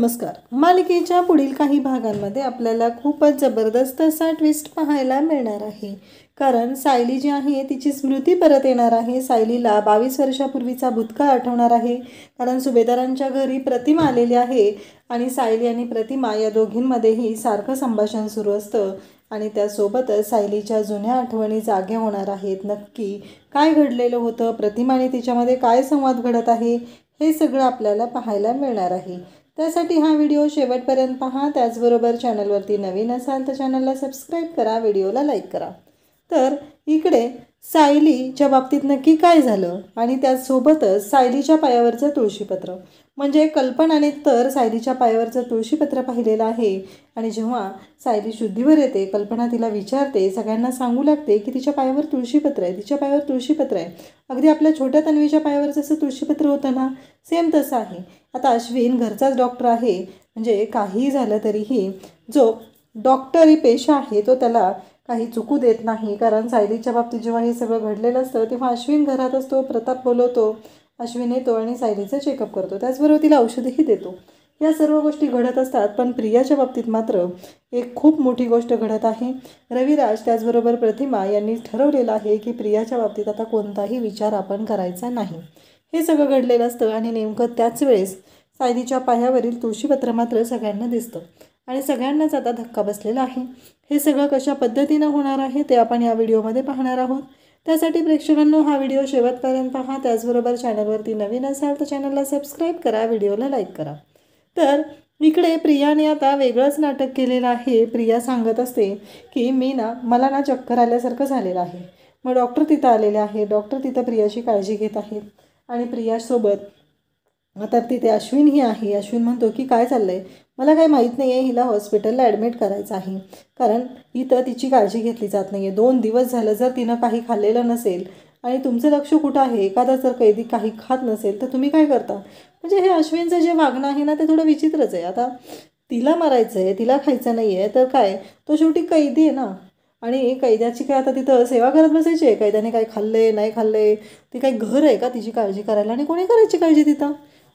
नमस्कार. मालिकेच्या पुढील काही भागांमध्ये आपल्याला खूपच जबरदस्त असा ट्विस्ट पाहायला मिळणार आहे. कारण सायली जी आहे तिची स्मृती परत येणार आहे. सायलीला 22 वर्षापूर्वीचा भूतकाळ आठवणार आहे. कारण सुभेदारांच्या घरी प्रतिमा आलेली आहे आणि सायली आणि प्रतिमा या दोघींमध्येही सारखं संभाषण सुरू असतं आणि त्यासोबतच सायलीच्या जुन्या आठवणी जाग्या होणार आहेत. नक्की काय घडलेलं होतं, प्रतिमा आणि तिच्यामध्ये काय संवाद घडत आहे, हे सगळं आपल्याला पाहायला मिळणार आहे. त्यासाठी हा व्हिडिओ शेवटपर्यंत पहा. त्याचबरोबर चॅनलवरती नवीन असाल तर चॅनलला सबस्क्राईब करा, व्हिडिओला लाईक करा. तर इकडे सायलीच्या बाबतीत नक्की काय झालं आणि त्यासोबतच सायलीच्या पायावरचं तुळशीपत्र, म्हणजे कल्पनाने तर सायलीच्या पायावरचं तुळशीपत्र पाहिलेलं आहे. आणि जेव्हा सायली शुद्धीवर येते, कल्पना तिला विचारते, सगळ्यांना सांगू लागते की तिच्या पायावर तुळशीपत्र आहे, तिच्या पायावर तुळशीपत्र आहे. अगदी आपल्या छोट्या तन्वीच्या पायावर जसं तुळशीपत्र होतं ना, सेम तसं आहे. आता अश्विन घरचाच डॉक्टर आहे, म्हणजे काहीही झालं तरीही जो डॉक्टरी पेशा आहे तो त्याला काही चुकू देत नाही. कारण सायलीच्या बाबतीत जेव्हा हे सगळं घडलेलं असतं तेव्हा अश्विन घरात असतो, प्रताप बोलवतो, अश्विन येतो आणि सायलीचं चेकअप करतो, त्याचबरोबर तिला औषधही देतो. या सर्व गोष्टी घडत असतात. पण प्रियाच्या बाबतीत मात्र एक खूप मोठी गोष्ट घडत आहे. रविराज त्याचबरोबर प्रतिमा यांनी ठरवलेलं आहे की प्रियाच्या बाबतीत आता कोणताही विचार आपण करायचा नाही. हे सगळं घडलेलं असतं आणि नेमकं त्याच वेळेस सायलीच्या पायावरील तुळशीपत्र मात्र सगळ्यांना दिसतं आणि सगळ्यांनाच आता धक्का बसलेला आहे. हे सगळं कशा पद्धतीनं होणार आहे ते आपण या व्हिडिओमध्ये पाहणार आहोत. त्यासाठी प्रेक्षकांनो हा व्हिडिओ शेवटपर्यंत पहा. त्याचबरोबर चॅनलवरती नवीन असाल तर चॅनलला सबस्क्राईब करा, व्हिडिओला लाईक करा. तर इकडे प्रियाने आता वेगळंच नाटक केलेलं आहे. प्रिया सांगत असते की मला ना चक्कर आल्यासारखं झालेलं आहे. मग डॉक्टर तिथं आलेले आहे, डॉक्टर तिथं प्रियाची काळजी घेत आहेत आणि प्रियासोबत आता तिथे अश्विनही आहे. अश्विन म्हणतो की काय चाललं आहे, मला काही माहीत नाही आहे, हिला हॉस्पिटलला ॲडमिट करायचं आहे कारण इथं तिची काळजी घेतली जात नाही आहे. 2 दिवस झालं जर तिनं काही खाल्लेलं नसेल आणि तुमचं लक्ष कुठं आहे, एखादा जर कैदी काही खात नसेल तर तुम्ही काय करता. म्हणजे हे अश्विनचं जे वागणं आहे ना ते थोडं विचित्रच आहे. आता तिला मारायचं आहे, तिला खायचं नाही आहे तर काय, तो शेवटी कैदी आहे ना. आणि कैद्याची काय आता तिथं सेवा करत बसायची आहे, कैद्याने काय खाल्ले नाही खाल्ले, ती काही घर आहे का तिची काळजी करायला, आणि कोणी करायची काळजी तिथं.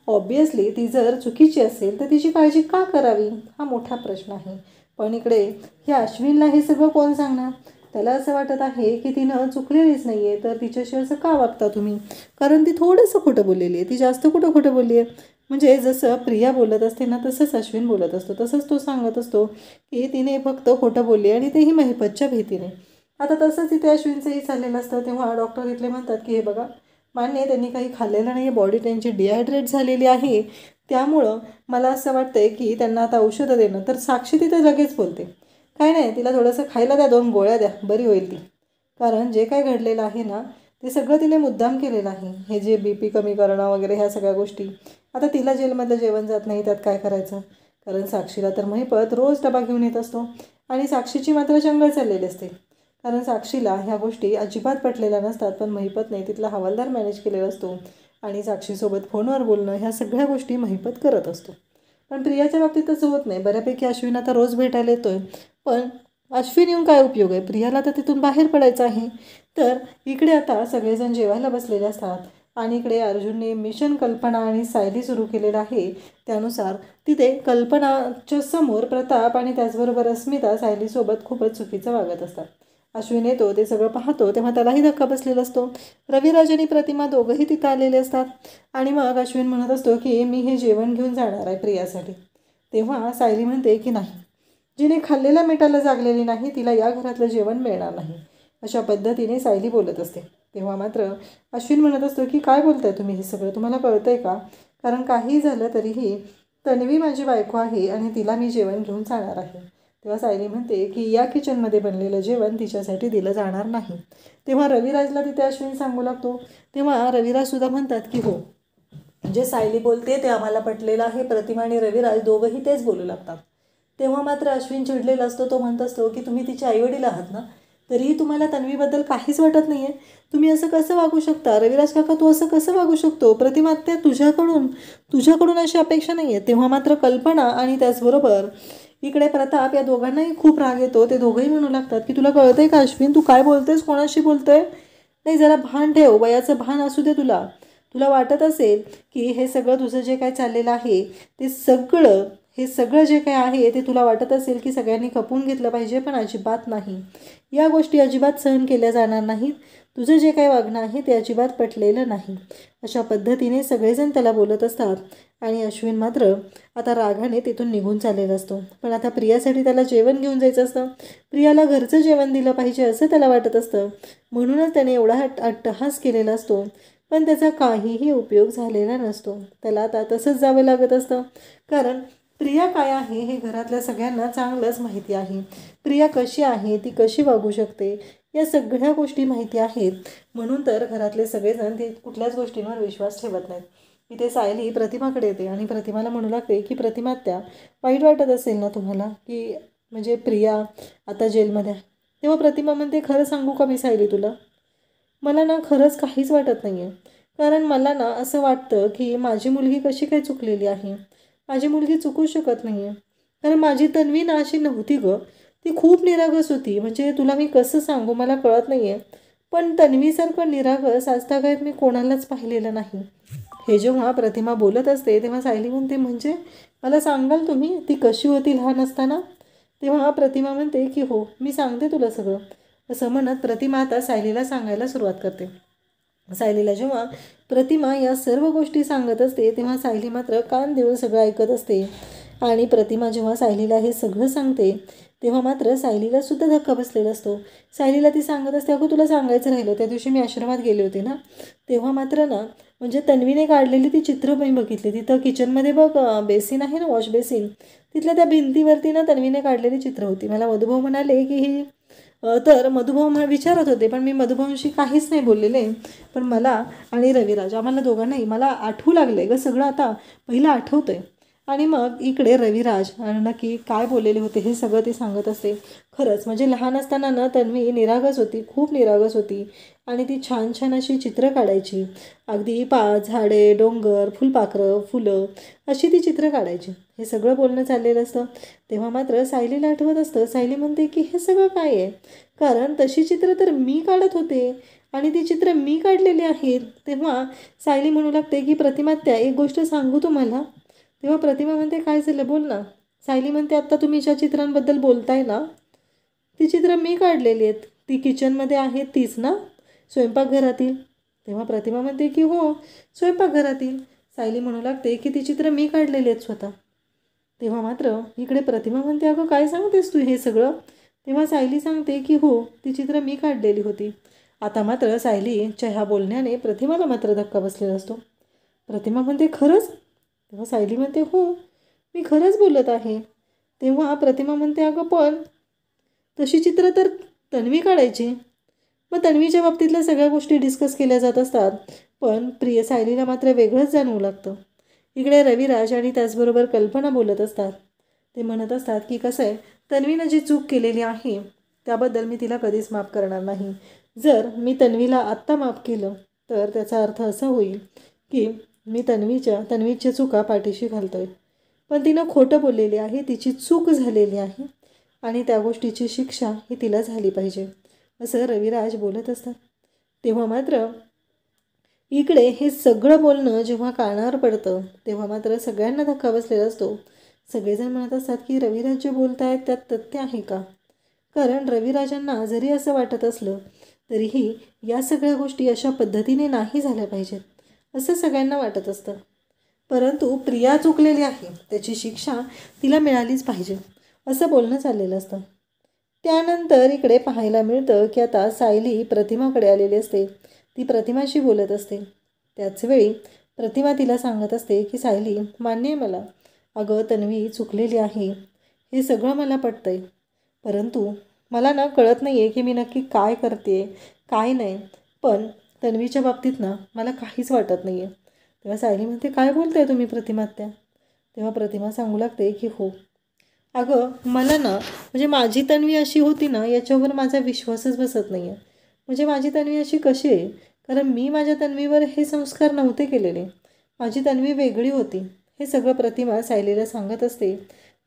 ऑब्वियसली ती जर चुकीची असेल तर तिची काळजी का करावी, हा मोठा प्रश्न आहे. पण इकडे ह्या अश्विनला हे सगळं कोण सांगणार. त्याला असं वाटत आहे की तिनं चुकलेलीच नाही आहे, तर तिच्याशी असं का वागता तुम्ही, कारण ती थोडंसं खोटं बोललेली आहे, ती जास्त कुठं खोटं बोलली आहे. म्हणजे जसं प्रिया बोलत असते ना तसंच अश्विन बोलत असतो, तसंच तो सांगत असतो की तिने फक्त खोटं बोलली आणि तेही महिपतच्या भीतीने. आता तसंच इथे अश्विनचंही चाललेलं असतं. तेव्हा डॉक्टर इथले म्हणतात की हे बघा, मान्य त्यांनी काही खाल्लेलं नाही आहे, बॉडी त्यांची डिहायड्रेट झालेली आहे, त्यामुळं मला असं वाटतंय की त्यांना आता औषधं देणं. तर साक्षी तिथं लगेच बोलते, काय नाही, तिला थोडंसं खायला द्या, 2 गोळ्या द्या, बरी होईल ती. कारण जे काय घडलेलं आहे ना ते सगळं तिने मुद्दाम केलेलं आहे. हे जे BP कमी करणं वगैरे ह्या सगळ्या गोष्टी. आता तिला जेलमधलं जेवण जात नाही, त्यात काय करायचं. कारण साक्षीला तर महिपत रोज डबा घेऊन येत असतो आणि साक्षीची मात्र चंगळ चाललेली असते. कारण साक्षीला ह्या गोष्टी अजिबात पटलेल्या नसतात. पण महिपत नाही, तिथला हवालदार मॅनेज केलेला असतो आणि साक्षीसोबत फोनवर बोलणं ह्या सगळ्या गोष्टी महिपत करत असतो. पण प्रियाच्या बाबतीत तसं होत नाही. बऱ्यापैकी अश्विन आता रोज भेटायला येतोय, पण अश्विन येऊन काय उपयोग आहे, प्रियाला तर तिथून बाहेर पडायचं आहे. तर इकडे आता सगळेजण जेवायला बसलेले असतात आणि इकडे अर्जुनने मिशन कल्पना आणि सायली सुरू केलेलं आहे. त्यानुसार तिथे कल्पनाच्या समोर प्रताप आणि त्याचबरोबर अस्मिता सायलीसोबत खूपच चुकीचं वागत असतात. अश्विन येतो, ते सगळं पाहतो, तेव्हा त्यालाही धक्का बसलेला असतो. रविराज आणि प्रतिमा दोघंही तिथं आलेले असतात आणि मग अश्विन म्हणत असतो की मी हे जेवण घेऊन जाणार आहे प्रियासाठी. तेव्हा सायली म्हणते की नाही, जिने खाल्लेल्या मिठाला जागलेली नाही तिला या घरातलं जेवण मिळणार नाही, अशा पद्धतीने सायली बोलत असते. तेव्हा मात्र अश्विन म्हणत असतो की काय बोलताय तुम्ही, हे सगळं तुम्हाला कळतंय का, कारण काही झालं तरीही तन्वी माझी बायको आहे आणि तिला मी जेवण घेऊन जाणार आहे. तेव्हा सायली म्हणते की या किचनमध्ये बनलेलं जेवण तिच्यासाठी दिलं जाणार नाही. तेव्हा रविराजला तिथे अश्विन सांगू लागतो. तेव्हा रविराजसुद्धा म्हणतात की हो, जे सायली बोलते ते आम्हाला पटलेलं आहे. प्रतिमा आणि रविराज दोघंही तेच बोलू लागतात. तेव्हा मात्र अश्विन चिडलेला असतो. तो म्हणत असतो की तुम्ही तिचे आईवडील आहात ना, तरीही तुम्हाला तन्वीबद्दल काहीच वाटत नाही आहे, तुम्ही असं कसं वागू शकता. रविराज काका तू असं कसं वागू शकतो, प्रतिमा त्या तुझ्याकडून अशी अपेक्षा नाही आहे. तेव्हा मात्र कल्पना आणि त्याचबरोबर इकडे प्रताप या दोघांनाही खूप राग येतो. ते दोघंही म्हणू लागतात की तुला कळतंय का अश्विन, तू काय बोलतेस, कोणाशी बोलतोय, नाही जरा भान ठेव, वयाचं भान असू दे तुला. तुला वाटत असेल की हे सगळं तुझं जे काय चाललेलं आहे ते सगळं हे सगळं जे काही आहे ते तुला वाटत असेल की सगळ्यांनी खपवून घेतलं पाहिजे, पण अजिबात नाही. या गोष्टी अजिबात सहन केल्या जाणार नाहीत. तुझं जे काही वागणं आहे ते अजिबात पटलेलं नाही. अशा पद्धतीने सगळेजण त्याला बोलत असतात आणि अश्विन मात्र आता रागाने तिथून निघून चाललेला असतो. पण आता प्रियासाठी त्याला जेवण घेऊन जायचं असतं. प्रियाला घरचं जेवण दिलं पाहिजे असं त्याला वाटत असतं. म्हणूनच त्याने एवढा अट्टहास केलेला असतो. पण त्याचा काहीही उपयोग झालेला नसतो. त्याला आता तसंच जावं लागत असतं. कारण प्रिया काय आहे हे घरातल्या सगळ्यांना चांगलंच माहिती आहे. प्रिया कशी आहे, ती कशी वागू शकते, या सगळ्या गोष्टी माहिती आहेत. म्हणून तर घरातले सगळेजण ते कुठल्याच गोष्टींवर विश्वास ठेवत नाहीत. इथे सायली प्रतिमाकडे येते आणि प्रतिमाला म्हणू लागते की प्रतिमा, त्या वाईट वाटत असेल ना तुम्हाला की म्हणजे प्रिया आता जेलमध्ये आहे. तेव्हा प्रतिमा म्हणते, खरं सांगू का मी सायली तुला, मला ना खरंच काहीच वाटत नाही आहे. कारण मला ना असं वाटतं की माझी मुलगी कशी काय चुकलेली आहे. माझी मुलगी चुकू शकत नाही आहे. कारण माझी तन्वी ना अशी नव्हती गं. ती खूप निरागस होती. म्हणजे तुला मी कसं सांगू मला कळत नाही आहे. पण तन्वीसारखं निरागस आजतागायत मी कोणालाच पाहिलेलं नाही. हे जेव्हा प्रतिमा बोलत असते तेव्हा सायली म्हणते, म्हणजे मला सांगाल तुम्ही ती कशी होती लहान असताना. तेव्हा प्रतिमा म्हणते की हो, मी सांगते तुला सगळं. असं म्हणत प्रतिमा आता सायलीला सांगायला सुरुवात करते. सायलीला जेव्हा प्रतिमा या सर्व गोष्टी सांगत असते तेव्हा सायली मात्र कान देऊन सगळं ऐकत असते. आणि प्रतिमा जेव्हा सायलीला हे सगळं सांगते तेव्हा मात्र सायलीला सुद्धा धक्का बसलेला असतो. सायलीला ती सांगत असते, अगं तुला सांगायचं राहिलं, त्या दिवशी मी आश्रमात गेले होते ना, तेव्हा मात्र ना म्हणजे तन्वीने काढलेली ती चित्र मी बघितली. तिथं किचनमध्ये बघ बेसिन आहे ना, वॉश बेसिन, तिथल्या त्या भिंतीवरती ना तन्वीने काढलेली चित्र होती. मला मधुभाऊ म्हणाले की ही तर मधुभाऊ विचारत होते, पण मी मधुभाऊंशी काहीच नाही बोललेले. पण मला आणि रविराज आम्हाला दोघांनाही मला आठवू लागलं आहे गं सगळं, आता पहिलं आठवतं आहे. आणि मग इकडे रविराज नक्की काय बोललेले होते हे सगळं ते सांगत असते. खरंच म्हणजे लहान असताना ना तन्वी निरागस होती, खूप निरागस होती. आणि ती छान छान अशी चित्र काढायची. अगदी झाडे, डोंगर, फुलपाखरं, फुलं अशी ती चित्र काढायची. हे सगळं बोलणं चाललेलं असतं. तेव्हा मात्र सायलीला आठवत असतं. सायली म्हणते की हे सगळं काय आहे, कारण तशी चित्र तर मी काढत होते आणि ती चित्र मी काढलेली आहेत. तेव्हा सायली म्हणू लागते की प्रतिमा, त्या एक गोष्ट सांगू तुम्हाला. तेव्हा प्रतिमा म्हणते, काय झालं बोल ना. सायली म्हणते, आत्ता तुम्ही ज्या चित्रांबद्दल बोलताय ना ती चित्र मी काढलेली आहेत. ती किचनमध्ये आहेत तीच ना, स्वयंपाकघरातील. तेव्हा प्रतिमा म्हणते की हो, स्वयंपाकघरातील. सायली म्हणू लागते की ती चित्र मी काढलेली आहेत स्वतः. तेव्हा मात्र इकडे प्रतिमा म्हणते, अगं काय सांगतेस तू हे सगळं. तेव्हा सायली सांगते की हो, ती चित्र मी काढलेली होती. आता मात्र सायलीच्या ह्या बोलण्याने प्रतिमाला मात्र धक्का बसलेला असतो. प्रतिमा म्हणते, खरंच. तेव्हा सायली म्हणते, हो, मी खरंच बोलत आहे. तेव्हा प्रतिमा म्हणते, अगं पण तशी चित्र तर तन्वी काढायची. मग तन्वीच्या बाबतीतल्या सगळ्या गोष्टी डिस्कस केल्या जात असतात. पण प्रिय सायलीला मात्र वेगळंच जाणवू लागतं. इकडे रविराज आणि त्याचबरोबर कल्पना बोलत असतात. ते म्हणत असतात की कसं आहे, तन्वीनं जी चूक केलेली आहे त्याबद्दल मी तिला कधीच माफ करणार नाही. जर मी तन्वीला आत्ता माफ केलं तर त्याचा अर्थ असा होईल की मी तन्वीच्या चुका पाठीशी घालतोय. पण तिनं खोटं बोललेली आहे, तिची चूक झालेली आहे आणि त्या गोष्टीची शिक्षा ही तिला झाली पाहिजे, असं रविराज बोलत असतात. तेव्हा मात्र इकडे हे सगळं बोलणं जेव्हा कानावर पडतं तेव्हा मात्र सगळ्यांना धक्का बसलेला असतो. सगळेजण म्हणत असतात की रविराज जे बोलत आहेत त्यात तथ्य आहे का. कारण रविराजांना जरी असं वाटत असलं तरीही या सगळ्या गोष्टी अशा पद्धतीने नाही झाल्या पाहिजेत असं सगळ्यांना वाटत असतं. परंतु प्रिया चुकलेली आहे, त्याची शिक्षा तिला मिळालीच पाहिजे असं बोलणं चाललेलं असतं. त्यानंतर इकडे पाहायला मिळतं की आता सायली प्रतिमाकडे आलेली असते. ती प्रतिमाशी बोलत असते. त्याचवेळी प्रतिमा तिला सांगत असते की सायली, मान्य आहे मला, अगं तन्वी चुकलेली आहे, हे सगळं मला पटतंय. परंतु मला ना कळत नाही आहे की मी नक्की काय करते काय नाही. पण तन्वीच्या बाबतीत ना मला काहीच वाटत नाही आहे. तेव्हा सायली म्हणते, काय बोलताय तुम्ही प्रतिमा आत्या. तेव्हा प्रतिमा सांगू लागते की हो अगं, मला ना म्हणजे माझी तन्वी अशी होती ना याच्यावर माझा विश्वासच बसत नाही आहे. म्हणजे माझी तन्वी अशी कशी आहे, कारण मी माझ्या तन्वीवर हे संस्कार नव्हते केलेले. माझी तन्वी वेगळी होती. हे सगळं प्रतिमा सायलीला सांगत असते.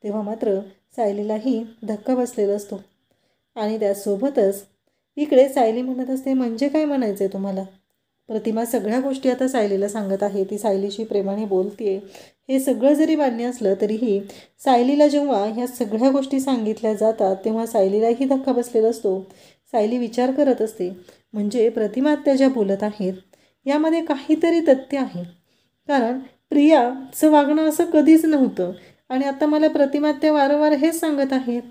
तेव्हा मात्र सायलीलाही धक्का बसलेला असतो. आणि त्यासोबतच इकडे सायली म्हणत असते, म्हणजे काय म्हणायचं आहे तुम्हाला. प्रतिमा सगळ्या गोष्टी आता सायलीला सांगत आहे. ती सायलीशी प्रेमाने बोलते. हे सगळं जरी मान्य असलं तरीही सायलीला जेव्हा ह्या सगळ्या गोष्टी सांगितल्या जातात तेव्हा सायलीलाही धक्का बसलेला असतो. सायली विचार करत असते, म्हणजे प्रतिमात्या ज्या बोलत आहेत यामध्ये काहीतरी तथ्य आहे. कारण प्रियाचं वागणं असं कधीच नव्हतं आणि आता मला प्रतिमात्या वारंवार हेच सांगत आहेत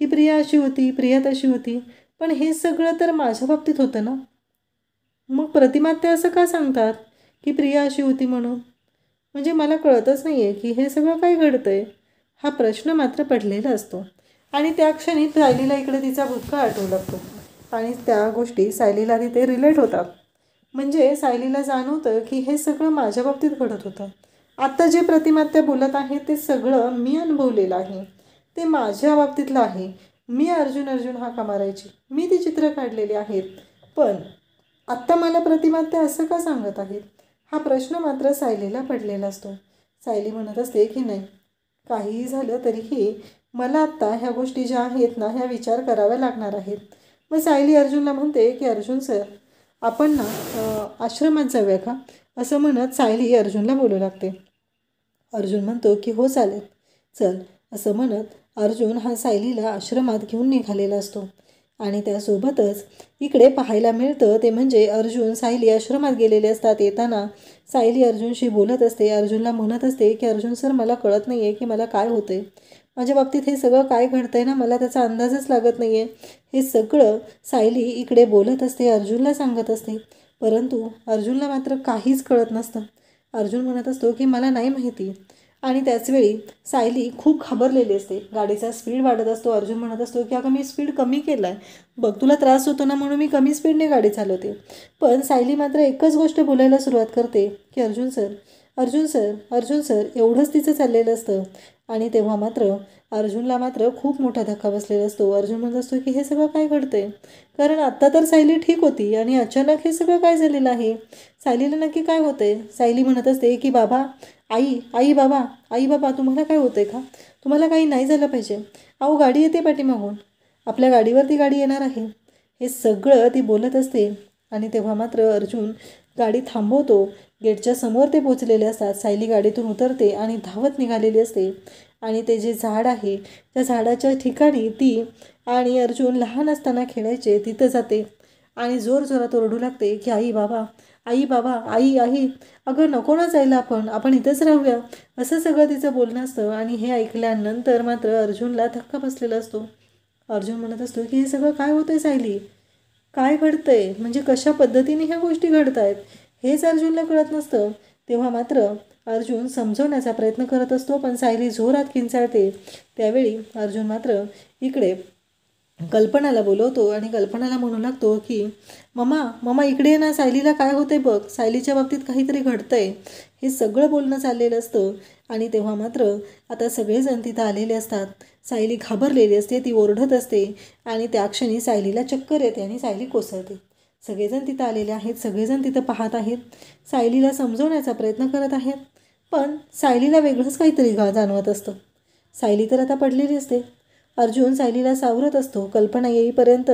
की प्रिया अशी होती, प्रिया तशी होती. पण हे सगळं तर माझ्या बाबतीत होतं ना. मग प्रतिमात्या असं का सांगतात की प्रिया अशी होती म्हणून? म्हणजे मला कळतच नाही आहे की हे सगळं काय घडतंय. हा प्रश्न मात्र पडलेला असतो आणि त्या क्षणी सायलीला इकडे तिचा भूतकाळ आठवू लागतो आणि त्या गोष्टी सायलीला तिथे रिलेट होतात. म्हणजे सायलीला जाणवतं की हे सगळं माझ्या बाबतीत घडत होतं. आत्ता जे प्रतिमात्या बोलत आहे ते सगळं मी अनुभवलेलं आहे, ते माझ्या बाबतीतलं आहे. मी अर्जुन अर्जुन हाका मारायची, मी ती चित्र काढलेली आहेत. पण आत्ता मला प्रतिमात्या असं का सांगत आहेत? हा प्रश्न मात्र सायलीला पडलेला असतो. सायली म्हणत असते की नाही, काहीही झालं तरीही मला आत्ता ह्या गोष्टी ज्या आहेत ना ह्या विचार कराव्या लागणार आहेत. मग सायली अर्जुनला म्हणते की अर्जुन सर, आपण ना आश्रमात जाऊया का, असं म्हणत सायली अर्जुनला बोलू लागते. अर्जुन म्हणतो की हो चालेल, चल, असं म्हणत अर्जुन हा सायलीला आश्रमात घेऊन निघालेला असतो. आणि त्यासोबतच इकडे पाहायला मिळतं ते म्हणजे अर्जुन सायली आश्रमात गेलेले असतात. येताना सायली अर्जुनशी बोलत असते, अर्जुनला म्हणत असते की अर्जुन सर, मला कळत नाही आहे की मला काय होतं आहे, माझ्या बाबतीत हे सगळं काय घडतं आहे ना, मला त्याचा अंदाजच लागत नाही आहे. हे सगळं सायली इकडे बोलत असते, अर्जुनला सांगत असते. परंतु अर्जुनला मात्र काहीच कळत नसतं. अर्जुन म्हणत असतो की मला नाही माहिती. आणि त्याचवेळी सायली खूप घाबरलेली असते. गाडीचा स्पीड वाढत असतो. अर्जुन म्हणत असतो की अगं मी स्पीड कमी केला आहे, बघ तुला त्रास होतो ना म्हणून मी कमी स्पीडने गाडी चालवते. पण सायली मात्र एकच गोष्ट बोलायला सुरुवात करते की Arjun sir, Arjun sir, Arjun sir, एवढंच तिचं चाललेलं असतं. आणि तेव्हा मात्र अर्जुनला मात्र खूप मोठा धक्का बसलेला असतो. अर्जुन म्हणत असतो की हे सगळं काय घडतंय, कारण आत्ता तर सायली ठीक होती आणि अचानक हे सगळं काय झालेलं आहे, सायलीला नक्की काय होतंय. सायली म्हणत असते की बाबा, आई, आई बाबा, आई बाबा, तुम्हाला काय होतंय का, तुम्हाला काही नाही झालं पाहिजे, अहो गाडी येते पाठीमागून, आपल्या गाडीवरती गाडी येणार आहे. हे सगळं ती बोलत असते आणि तेव्हा मात्र अर्जुन गाडी थांबवतो. गेटच्या समोर ते पोचलेले असतात. सायली गाडीतून उतरते आणि धावत निघालेली असते आणि ते जे झाड आहे त्या झाडाच्या ठिकाणी ती आणि अर्जुन लहान असताना खेळायचे तिथं जाते आणि जोरजोरात ओरडू लागते की आई बाबा, आई बाबा, आई, आई, अगं नको ना जायला, आपण इथंच राहूया, असं सगळं तिचं बोलणं असतं. आणि हे ऐकल्यानंतर मात्र अर्जुनला धक्का बसलेला असतो. अर्जुन म्हणत असतो की हे सगळं काय होतंय सायली, काय घडतंय, म्हणजे कशा पद्धतीने ह्या गोष्टी घडत आहेत हेच अर्जुनला कळत नसतं. तेव्हा मात्र अर्जुन समजवण्याचा प्रयत्न करत असतो पण सायली जोरात किंचाळते. त्यावेळी अर्जुन मात्र इकडे कल्पनाला बोलवतो आणि कल्पनाला म्हणू लागतो की मम्मा, मम्मा इकडे ये ना, सायलीला काय होतंय बघ, सायलीच्या बाबतीत काहीतरी घडतंय. हे सगळं बोलणं चाललेलं असतं आणि तेव्हा मात्र आता सगळेजण तिथं आलेले असतात. सायली घाबरलेली असते, ती ओरडत असते आणि त्या क्षणी सायलीला चक्कर येते आणि सायली कोसळते. सगळेजण तिथं आलेले आहेत, सगळेजण तिथं पाहत आहेत, सायलीला समजवण्याचा प्रयत्न करत आहेत. पण सायलीला वेगळंच काहीतरी जाणवत असतं. सायली तर आता पडलेली असते. अर्जुन सायलीला सावरत असतो. कल्पना येईपर्यंत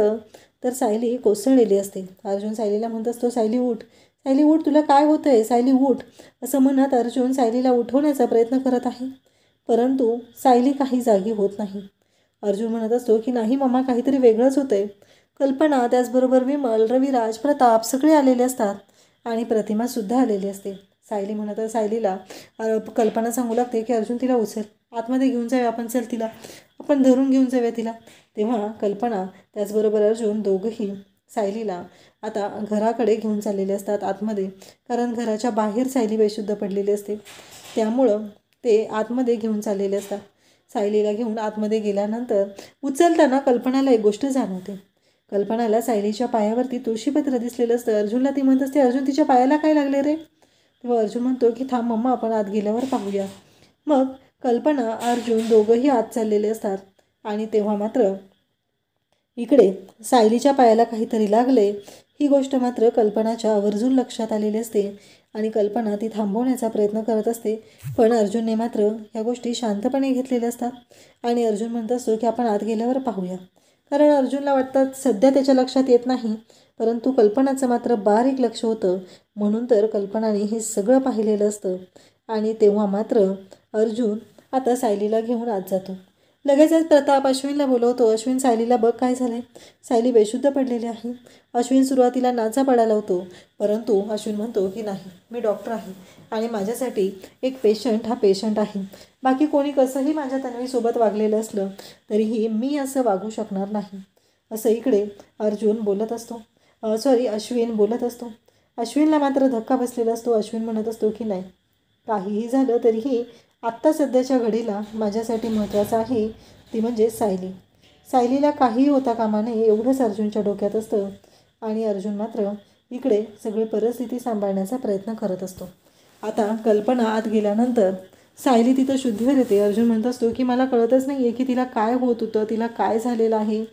तर सायली कोसळलेली असते. अर्जुन सायलीला म्हणत असतो, सायली उठ, सायली उठ, तुला काय होतं आहे, सायली उठ, असं म्हणत अर्जुन सायलीला उठवण्याचा प्रयत्न करत आहे. परंतु सायली काही जागी होत नाही. अर्जुन म्हणत असतो की नाही मम्मा, काहीतरी वेगळंच होतं आहे. कल्पना, त्याचबरोबर विमल, रविराज, प्रताप सगळे आलेले असतात आणि प्रतिमासुद्धा आलेली असते. सायली म्हणत सायलीला कल्पना सांगू लागते की अर्जुन तिला उचल, आतमध्ये घेऊन जाऊया आपण, चल तिला आपण धरून घेऊन जाऊया तिला. तेव्हा कल्पना त्याचबरोबर अर्जुन दोघंही सायलीला आता घराकडे घेऊन चाललेले असतात आतमध्ये, कारण घराच्या बाहेर सायली बेशुद्ध पडलेली असते. त्यामुळं ते आतमध्ये घेऊन चाललेले असतात. सायलीला घेऊन आतमध्ये गेल्यानंतर उचलताना कल्पनाला एक गोष्ट जाणवते. कल्पनाला सायलीच्या पायावरती तुळशीपत्र दिसलेलं असतं. अर्जुनला ती म्हणत असते, अर्जुन तिच्या पायाला काय लागले रे. तेव्हा अर्जुन म्हणतो की थांब मम्मा, आपण आत गेल्यावर पाहूया. मग कल्पना अर्जुन दोघंही आत चाललेले असतात आणि तेव्हा मात्र इकडे सायलीच्या पायाला काहीतरी लागले. ही गोष्ट मात्र कल्पनाच्या आवर्जून लक्षात आलेली असते आणि कल्पना ती थांबवण्याचा प्रयत्न करत असते. पण अर्जुनने मात्र ह्या गोष्टी शांतपणे घेतलेल्या असतात आणि अर्जुन म्हणत असतो की आपण आत गेल्यावर पाहूया. कारण अर्जुनला वाटतं सध्या त्याच्या लक्षात येत नाही, परंतु कल्पनाचं मात्र बारीक लक्ष होतं. म्हणून तर कल्पनाने हे सगळं पाहिलेलं असतं आणि तेव्हा मात्र अर्जुन आता सायलीला घेऊन आत जातो. लगेचच प्रताप अश्विनला बोलवतो. अश्विन, सायलीला बघ काय झालंय. सायली बेशुद्ध पडलेली आहे. अश्विन सुरुवातीला नाचा पडायला होतो, परंतु अश्विन म्हणतो की नाही, मी डॉक्टर आहे आणि माझ्यासाठी एक पेशंट हा पेशंट आहे. बाकी कोणी कसंही माझ्या तन्वीसोबत वागलेलं असलं तरीही मी असं वागू शकणार नाही, असं इकडे अर्जुन बोलत असतो. अश्विन बोलत असतो. अश्विनला मात्र धक्का बसलेला असतो. अश्विन म्हणत असतो की नाही, काहीही झालं तरीही आत्ता सध्याच्या घडीला माझ्यासाठी महत्त्वाचं आहे ती म्हणजे सायली. सायलीला काहीही होता कामा नये एवढंच अर्जुनच्या डोक्यात असतं. आणि अर्जुन मात्र इकडे सगळी परिस्थिती सांभाळण्याचा प्रयत्न करत असतो. आता कल्पना आत गेल्यानंतर सायली तिथं शुद्धीवर येते. अर्जुन म्हणत असतो की मला कळतच नाही आहे की तिला काय होत होतं, तिला काय झालेलं आहे,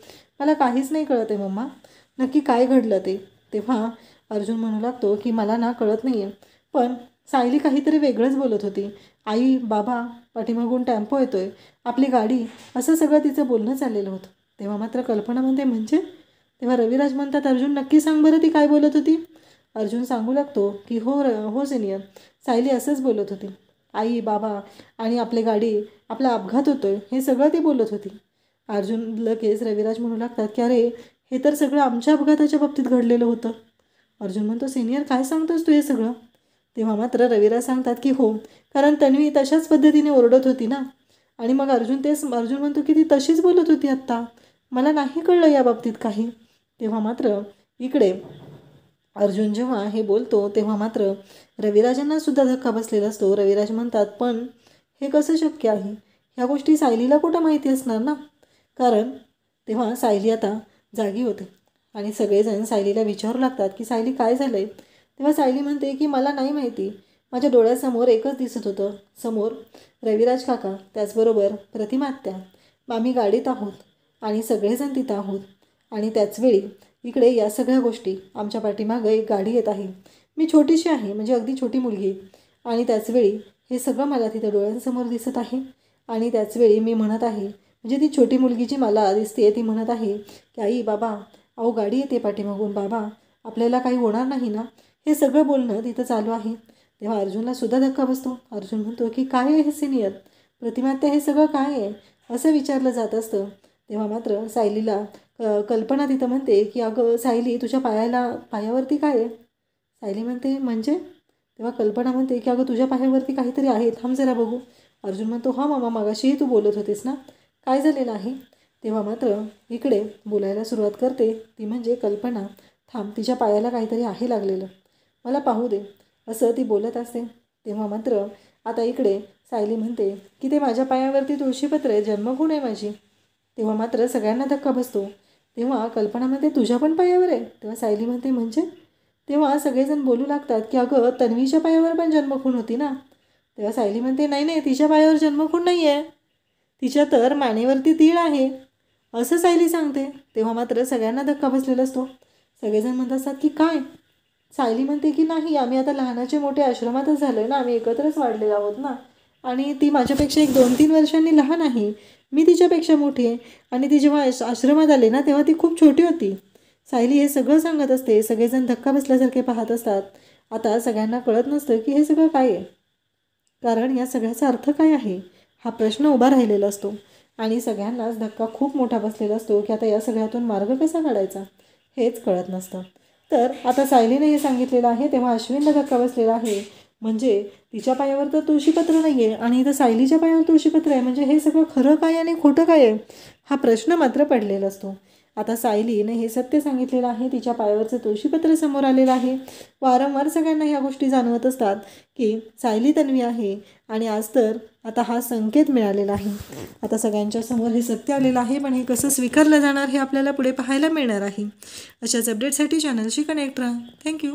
मला काहीच नाही कळत आहे मम्मा, नक्की काय घडलं ते. तेव्हा अर्जुन म्हणू लागतो की मला ना कळत नाही आहे, पण सायली काहीतरी वेगळंच बोलत होती. आई, बाबा, पाठीमागून टेम्पो येतोय, आपली गाडी, असं सगळं तिचं बोलणं चाललेलं होतं. तेव्हा मात्र कल्पना म्हणते म्हणजे. तेव्हा रविराज म्हणतात, अर्जुन नक्की सांग बरं ती काय बोलत होती. अर्जुन सांगू लागतो की हो सिनियर, सायली असंच बोलत होती. आई, बाबा आणि आपली गाडी, आपला अपघात होतोय, हे सगळं ती बोलत होती. अर्जुन लगेच रविराज म्हणू लागतात की अरे, हे तर सगळं आमच्या अपघाताच्या बाबतीत घडलेलं होतं. अर्जुन म्हणतो, सिनियर काय सांगतोस तू हे सगळं. तेव्हा मात्र रविराज सांगतात की हो, कारण तन्वी तशाच पद्धतीने ओरडत होती ना. आणि मग अर्जुन म्हणतो की ती तशीच बोलत होती आत्ता, मला नाही कळलं या बाबतीत काही. तेव्हा मात्र इकडे अर्जुन जेव्हा हे बोलतो तेव्हा मात्र रविराजांना सुद्धा धक्का बसलेला असतो. रविराज म्हणतात, पण हे कसं शक्य आहे, ह्या गोष्टी सायलीला कुठं माहिती असणार ना. कारण तेव्हा सायली आता जागी होते आणि सगळेजण सायलीला विचारू लागतात की सायली काय झालं आहे. तेव्हा सायली म्हणते की मला नाही माहिती, माझ्या डोळ्यासमोर एकच दिसत होतं, समोर रविराज काका, त्याचबरोबर प्रतिमा आत्या, आम्ही गाडीत आहोत आणि सगळेजण तिथं आहोत आणि त्याचवेळी इकडे या सगळ्या गोष्टी, आमच्या पाठीमागं एक गाडी येत आहे, मी छोटीशी आहे म्हणजे अगदी छोटी मुलगी, आणि त्याचवेळी हे सगळं मला तिथं डोळ्यांसमोर दिसत आहे. आणि त्याचवेळी मी म्हणत आहे, म्हणजे ती छोटी मुलगी जी मला दिसते ती म्हणत आहे की आई, बाबा, अहो गाडी येते पाठीमागून, बाबा आपल्याला काही होणार नाही ना. हे सगळं बोलणं तिथं चालू आहे. तेव्हा अर्जुनला सुद्धा धक्का बसतो. अर्जुन म्हणतो की काय आहे हे सिनियर, प्रतिमात्या हे सगळं काय आहे असं विचारलं जात असतं. तेव्हा मात्र सायलीला कल्पना तिथं म्हणते की अगं सायली, तुझ्या पायावरती काय आहे. सायली म्हणते म्हणजे. तेव्हा कल्पना म्हणते की अगं तुझ्या पायावरती काहीतरी आहे, थांब जरा बघू. अर्जुन म्हणतो, हां मामा, मागाशीही तू बोलत होतीस ना, काय झालेलं आहे. तेव्हा मात्र इकडे बोलायला सुरुवात करते ती म्हणजे कल्पना, थांब, तिच्या पायाला काहीतरी आहे लागलेलं, मला पाहू दे, असं ती बोलत असते. तेव्हा मात्र आता इकडे सायली म्हणते की ते माझ्या पायावरती तुळशीपत्र आहे, जन्मखूण आहे माझी. तेव्हा मात्र सगळ्यांना धक्का बसतो. तेव्हा कल्पना म्हणते, तुझ्या पण पायावर आहे. तेव्हा सायली म्हणते म्हणजे. तेव्हा सगळेजण बोलू लागतात की अगं तन्वीच्या पायावर पण जन्मखूण होती ना. तेव्हा सायली म्हणते, नाही नाही, तिच्या पायावर जन्मखूण नाही आहे, तिच्या तर मानेवरती तीळ आहे, असं सायली सांगते. तेव्हा मात्र सगळ्यांना धक्का बसलेला असतो. सगळेजण म्हणत असतात की काय. सायली म्हणते की नाही, आम्ही आता लहानाचे मोठे आश्रमातच झालो आहे ना, आम्ही एकत्रच वाढलेलो आहोत ना, आणि ती माझ्यापेक्षा 1-2-3 वर्षांनी लहान आहे, मी तिच्यापेक्षा मोठी आहे, आणि ती जेव्हा आश्रमात आली ना तेव्हा ती खूप छोटी होती. सायली हे सगळं सांगत असते. सगळेजण धक्का बसल्यासारखे पाहत असतात. आता सगळ्यांना कळत नसतं की हे सगळं काय आहे, कारण या सगळ्याचा अर्थ काय आहे हा प्रश्न उभा राहिलेला असतो. आणि सगळ्यांनाच धक्का खूप मोठा बसलेला असतो की आता या सगळ्यातून मार्ग कसा काढायचा हेच कळत नसतं. तर आता सायलीने हे सांगितलेलं आहे तेव्हा अश्विनला धक्का बसलेला आहे, म्हणजे तिच्या पायावर तर तुळशीपत्र नाही आहे आणि इथं सायलीच्या पायावर तुळशीपत्र आहे, म्हणजे हे सगळं खरं काय आणि खोटं काय आहे हा प्रश्न मात्र पडलेला असतो. आता सायलीने हे सत्य सांगितलेलं आहे, तिच्या पायावरचं तुळशीपत्र समोर आलेलं आहे. वारंवार सगळ्यांना ह्या गोष्टी जाणवत असतात की सायली तन्वी आहे, आणि आज तर आता हा संकेत मिळालेला आहे. आता सगळ्यांच्या समोर हे सत्य आलेलं आहे, पण हे कसं स्वीकारलं जाणार हे आपल्याला पुढे पाहायला मिळणार आहे. अशाच अपडेटसाठी चॅनलशी कनेक्ट राहा. थँक्यू.